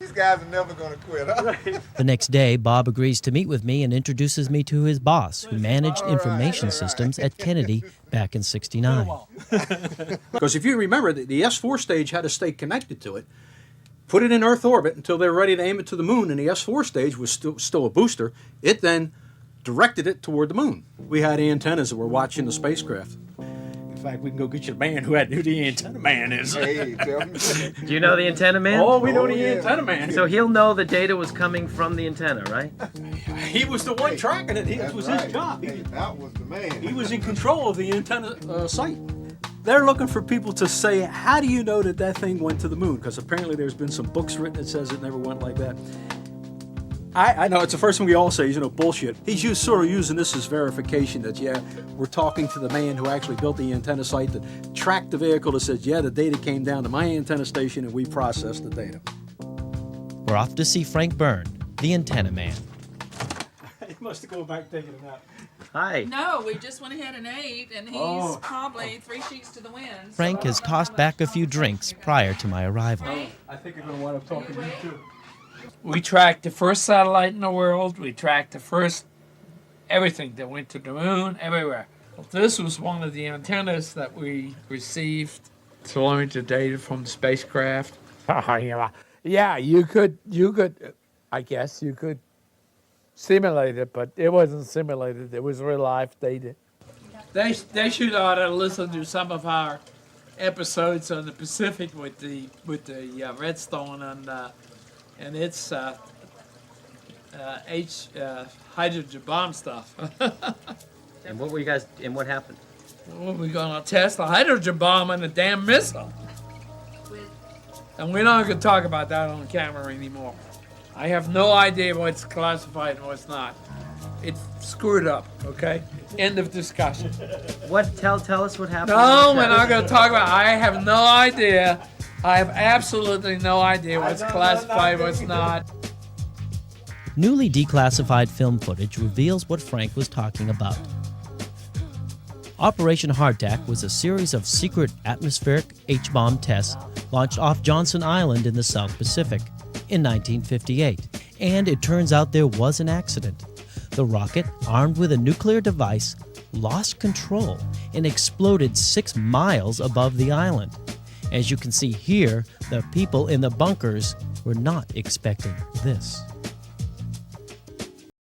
These guys are never going to quit, huh? The next day, Bob agrees to meet with me and introduces me to his boss, who managed information systems at Kennedy back in '69. Because if you remember, the S4 stage had to stay connected to it, put it in Earth orbit until they were ready to aim it to the moon, and the S4 stage was still a booster. It then directed it toward the moon. We had antennas that were watching the spacecraft. In fact, we can go get you the man who the antenna man is. Hey, tell me. Do you know the antenna man? Oh, we know the antenna man. So he'll know the data was coming from the antenna, right? He was the one tracking it. That was his job. Hey, that was the man. He was in control of the antenna site. They're looking for people to say, how do you know that thing went to the moon? Because apparently there's been some books written that says it never went like that. I know it's the first thing we all say is, bullshit. He's sort of using this as verification that, yeah, we're talking to the man who actually built the antenna site that tracked the vehicle that says, yeah, the data came down to my antenna station and we processed the data. We're off to see Frank Byrne, the antenna man. He must have gone back taking a nap. Hi. No, we just went ahead and ate, and he's probably 3 sheets to the wind. Frank has tossed back a few drinks prior to my arrival. I think I'm going to wind up talking to you, too. We tracked the first satellite in the world. We tracked the first everything that went to the moon, everywhere. This was one of the antennas that we received telemetry data from the spacecraft. Yeah, you could, I guess you could simulate it, but it wasn't simulated. It was real life data. They should ought to listen to some of our episodes on the Pacific with the Redstone and its hydrogen bomb stuff. And what were you guys? And what happened? Well, we're gonna test a hydrogen bomb and a damn missile. And we're not gonna talk about that on camera anymore. I have no idea what's classified and what's not. It's screwed up, okay? End of discussion. What? Tell us what happened. No, we're not gonna talk about it. I have no idea. I have absolutely no idea what's classified, what's not. Newly declassified film footage reveals what Frank was talking about. Operation Hardtack was a series of secret atmospheric H-bomb tests launched off Johnson Island in the South Pacific in 1958. And it turns out there was an accident. The rocket, armed with a nuclear device, lost control and exploded 6 miles above the island. As you can see here, the people in the bunkers were not expecting this.